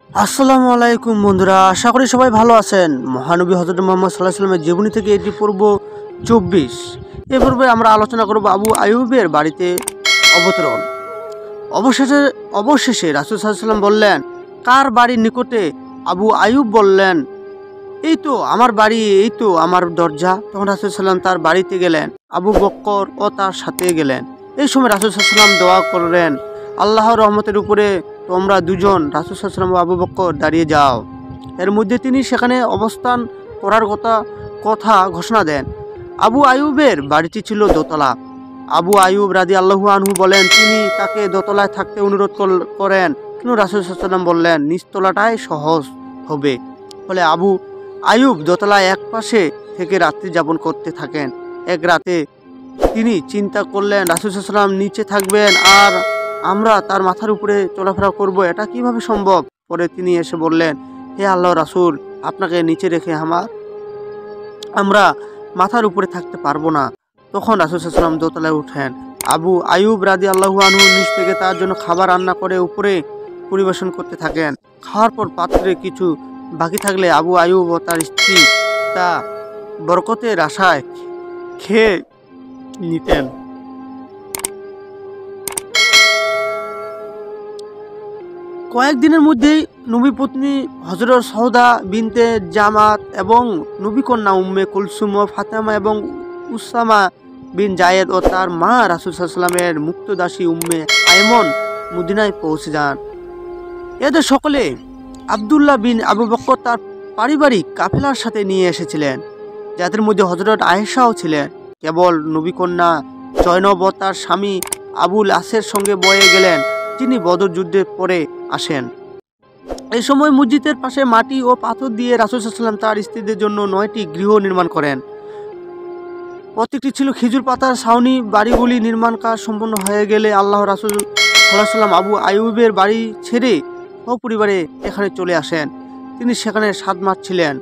আসসালামু আলাইকুম বন্ধুরা, আশা করি সবাই ভালো আছেন। মহানবী হযরত মুহাম্মদ সাল্লাল্লাহু আলাইহি ওয়াসাল্লামের জীবনী থেকে এটি পর্ব 24। এই পর্বে আমরা আলোচনা করব আবু আইয়ুবের বাড়িতে অবতরণ। অবশেষে অবশেষে রাসূল সাল্লাল্লাহু আলাইহি ওয়াসাল্লাম বললেন, কার বাড়ির নিকটে? আবু আইয়ুব বললেন, এই তো আমার বাড়ি, এই তো আমার দরজা। তখন রাসূল সাল্লাল্লাহু আলাইহি ওয়াসাল্লাম তার বাড়িতে গেলেন। আবু বকর ও তার সাথে গেলেন। এই সময় রাসূল সাল্লাল্লাহু আলাইহি ওয়াসাল্লাম দোয়া করলেন, আল্লাহর রহমতের উপরে তোমরা দুজন, রাসূল সাল্লাল্লাহু আলাইহি ওয়াসাল্লাম ও আবু বকর, দাঁড়িয়ে যাও। এর মধ্যে তিনি সেখানে অবস্থান করার কথা ঘোষণা দেন। আবু আইয়ুবের বাড়িটি ছিল দোতলা। আবু আইয়ুব রাদিয়াল্লাহু আনহু বলেন, তিনি তাকে দোতলায় থাকতে অনুরোধ করেন, কিন্তু রাসূল সাল্লাল্লাহু আলাইহি ওয়াসাল্লাম বললেন, নিচতলাটাই সহজ হবে। ফলে আবু আইয়ুব দোতলায় এক পাশে থেকে রাত্রি যাপন করতে থাকেন। এক রাতে তিনি চিন্তা করলেন, রাসূল সাল্লাল্লাহু আলাইহি ওয়াসাল্লাম নিচে থাকবেন আর আমরা তার মাথার উপরে চলাফেরা করব, এটা কিভাবে সম্ভব? পরে তিনি এসে বললেন, হে আল্লাহর রাসূল, আপনাকে নিচে রেখে আমরা মাথার উপরে থাকতে পারবো না। তখন রাসূল সাল্লাল্লাহু আলাইহি ওয়াসাল্লাম দোতলায় উঠেন। আবু আইয়ুব রাদিয়াল্লাহু আনহু নিচ থেকে তার জন্য খাবার রান্না করে উপরে পরিবেশন করতে থাকেন। খাওয়ার পর পাত্রে কিছু বাকি থাকলে আবু আইয়ুব ও তার স্ত্রী তা বরকতের আশায় খেয়ে নিতেন। কয়েকদিনের মধ্যেই নবী পত্নী হযরত সওদা বিনতে জামাত এবং নবী কন্যা উম্মে কুলসুম ও ফাতেমা এবং উসামা বিন জায়েদ ও তার মা রাসূল সাল্লাল্লাহু আলাইহি ওয়াসাল্লামের মুক্ত দাসী উম্মে আইমন মদিনায় পৌঁছে যান। এদের সকলে আব্দুল্লাহ বিন আবু বকর তার পারিবারিক কাফেলার সাথে নিয়ে এসেছিলেন, যাদের মধ্যে হযরত আয়েশাও ছিলেন। কেবল নবী কন্যা জয়নব ও তার স্বামী আবুল আসের সঙ্গে বয়ে গেলেন, যিনি বদর যুদ্ধে পরে আসেন। এই সময় মসজিদের পাশে মাটি ও পাথর দিয়ে রাসূল সাল্লাল্লাহু আলাইহি ওয়াসাল্লাম তার স্ত্রীদের জন্য 9টি গৃহ নির্মাণ করেন। প্রত্যেকটি ছিল খেজুর পাতার ছাউনি। বাড়িগুলি নির্মাণ কাজ সম্পন্ন হয়ে গেলে আল্লাহর রাসূল সাল্লাল্লাহু আলাইহি ওয়াসাল্লাম আবু আইয়ুবের বাড়ি ছেড়ে সপরিবারে এখানে চলে আসেন। তিনি সেখানে 7 মাস ছিলেন।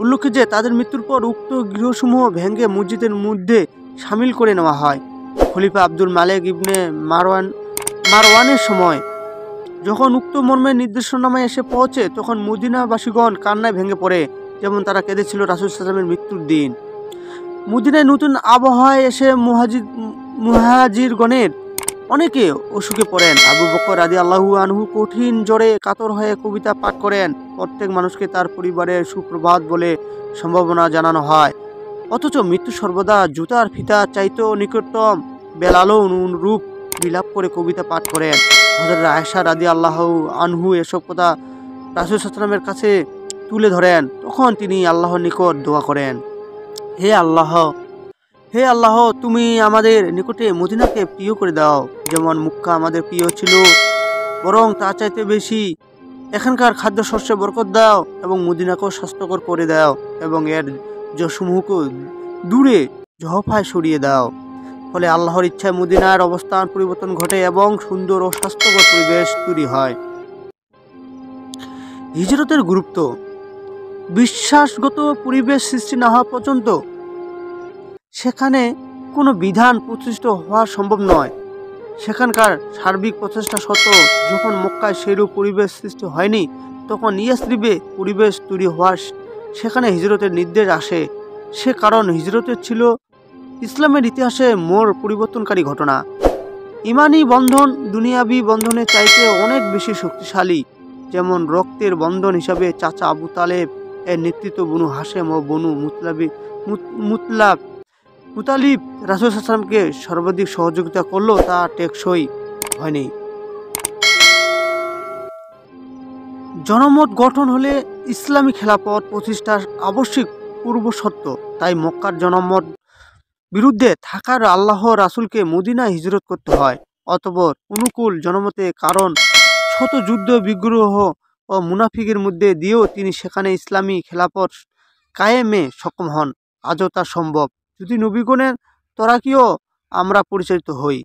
উল্লেখ্য যে তাদের মৃত্যুর পর উক্ত গৃহসমূহ ভেঙে মসজিদের মধ্যে শামিল করে নেওয়া হয়। খলিফা আব্দুল মালিক ইবনে মারওয়ানের সময় যখন উক্ত মর্মের নির্দেশনামায় এসে পৌঁছে, তখন মদিনাবাসীগণ কান্নায় ভেঙে পড়ে, যেমন তারা কেঁদেছিল রাসূল সাল্লাল্লাহু আলাইহি ওয়াসাল্লামের মৃত্যুর দিন। মদিনায় নতুন আবহাওয়ায় এসে মুহাজিরগণের অনেকে অসুখে পড়েন। আবু বকর রাদিয়াল্লাহু আনহু কঠিন জ্বরে কাতর হয়ে কবিতা পাঠ করেন। প্রত্যেক মানুষকে তার পরিবারের সুপ্রভাত বলে সম্ভাবনা জানানো হয়, অথচ মৃত্যু সর্বদা জুতার ফিতা চাইতেও নিকটতম। বেলালও অনুরূপ বিলাপ করে কবিতা পাঠ করেন। হযরত আয়েশা রাদিয়াল্লাহু আনহু এসব কথা রাসূল সাল্লাল্লাহু আলাইহি ওয়াসাল্লামের কাছে তুলে ধরেন। তখন তিনি আল্লাহর নিকট দোয়া করেন, হে আল্লাহ, হে আল্লাহ, তুমি আমাদের নিকটে মদিনাকে প্রিয় করে দাও, যেমন মক্কা আমাদের প্রিয় ছিল, বরং তার চাইতে বেশি। এখানকার খাদ্যশস্যে বরকত দাও এবং মদিনাকেও স্বাস্থ্যকর করে দাও এবং এর যসমূহকে দূরে জহফায় সরিয়ে দাও। ফলে আল্লাহর ইচ্ছায় মদিনার অবস্থান পরিবর্তন ঘটে এবং সুন্দর ও স্বাস্থ্যকর পরিবেশ তৈরি হয়। হিজরতের গুরুত্ব। বিশ্বাসগত পরিবেশ সৃষ্টি না হওয়া পর্যন্ত সেখানে কোনো বিধান প্রতিষ্ঠিত হওয়া সম্ভব নয়। সেখানকার সার্বিক প্রচেষ্টা সত্ত্বেও যখন মক্কায় সেরূপ পরিবেশ সৃষ্টি হয়নি, তখন ইয়াসরিবে পরিবেশ তৈরি হওয়ার সেখানে হিজরতের নির্দেশ আসে। সে কারণ হিজরতের ছিল ইসলামের ইতিহাসে মোড় পরিবর্তনকারী ঘটনা। ইমানি বন্ধন দুনিয়াবি বন্ধনের চাইতে অনেক বেশি শক্তিশালী। যেমন রক্তের বন্ধন হিসাবে চাচা আবু তালেব এর নেতৃত্ব বনু হাশেম ও বনু মুতালিব রাসূল সাল্লাল্লাহু আলাইহি ওয়াসাল্লামকে সর্বাধিক সহযোগিতা করলেও তা টেকসই হয়নি। জনমত গঠন হলে ইসলামী খেলাফত প্রতিষ্ঠার আবশ্যিক পূর্বশর্ত। তাই মক্কার জনমত বিরুদ্ধে থাকার আল্লাহ রাসূলকে মদিনায় হিজরত করতে হয়। অতঃপর অনুকূল জনমতে কারণ শত যুদ্ধ বিগ্রহ ও মুনাফিকের মধ্যে দিয়েও তিনি সেখানে ইসলামী খেলাফত কায়েমে সক্ষম হন। আজও তা সম্ভব যদি নবীগণের তরাকিও আমরা পরিচালিত হই।